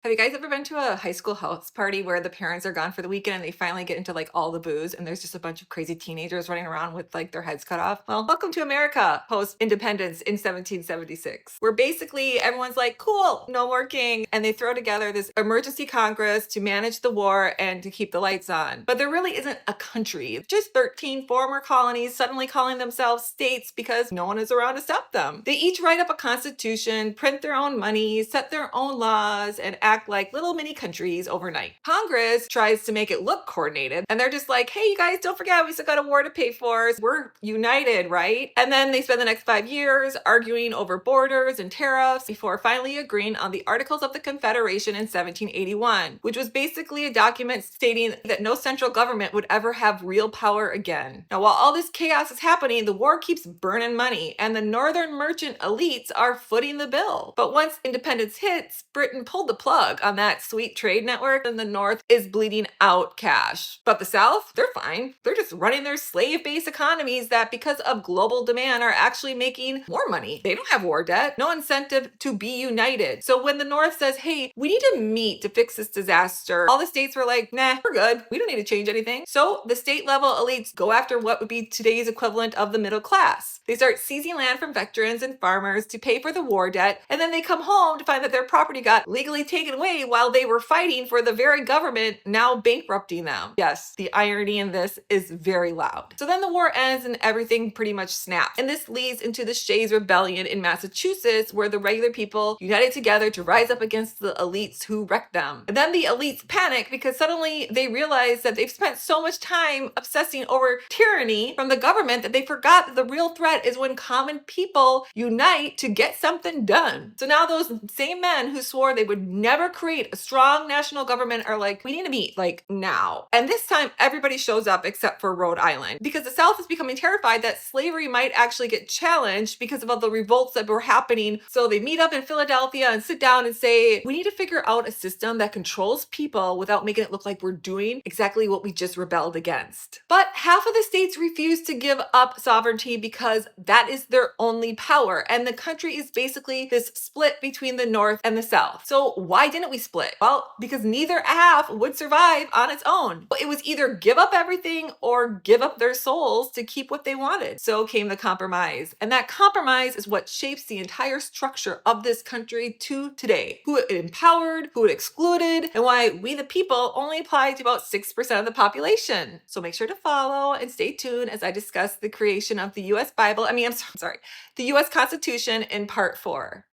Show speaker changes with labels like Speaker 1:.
Speaker 1: Have you guys ever been to a high school house party where the parents are gone for the weekend and they finally get into like all the booze and there's just a bunch of crazy teenagers running around with like their heads cut off? Well, welcome to America post independence in 1776, where basically everyone's like, cool, no working. And they throw together this emergency Congress to manage the war and to keep the lights on. But there really isn't a country. It's just 13 former colonies suddenly calling themselves states because no one is around to stop them. They each write up a constitution, print their own money, set their own laws, and act like little mini countries overnight. Congress tries to make it look coordinated, and they're just like, hey, you guys, don't forget, we still got a war to pay for. We're united, right? And then they spend the next 5 years arguing over borders and tariffs before finally agreeing on the Articles of the Confederation in 1781, which was basically a document stating that no central government would ever have real power again. Now, while all this chaos is happening, the war keeps burning money, and the northern merchant elites are footing the bill. But once independence hits, Britain pulled the plug on that sweet trade network, and the North is bleeding out cash. But the South, they're fine. They're just running their slave-based economies that, because of global demand, are actually making more money. They don't have war debt, no incentive to be united. So when the North says, hey, we need to meet to fix this disaster, all the states were like, nah, we're good. We don't need to change anything. So the state level elites go after what would be today's equivalent of the middle class. They start seizing land from veterans and farmers to pay for the war debt, and then they come home to find that their property got legally taken away while they were fighting for the very government now bankrupting them. Yes, the irony in this is very loud. So then the war ends and everything pretty much snaps. And this leads into the Shays Rebellion in Massachusetts, where the regular people united together to rise up against the elites who wrecked them. And then the elites panic because suddenly they realize that they've spent so much time obsessing over tyranny from the government that they forgot that the real threat is when common people unite to get something done. So now those same men who swore they would never create a strong national government are like, we need to meet, like, now. And this time everybody shows up except for Rhode Island, because the South is becoming terrified that slavery might actually get challenged because of all the revolts that were happening. So they meet up in Philadelphia and sit down and say, we need to figure out a system that controls people without making it look like we're doing exactly what we just rebelled against. But half of the states refuse to give up sovereignty because that is their only power, and the country is basically this split between the North and the South. So why didn't we split? Well, because neither half would survive on its own. It was either give up everything or give up their souls to keep what they wanted. So came the compromise. And that compromise is what shapes the entire structure of this country to today. Who it empowered, who it excluded, and why we the people only apply to about 6% of the population. So make sure to follow and stay tuned as I discuss the creation of the US Bible. I'm sorry, the US Constitution in part 4.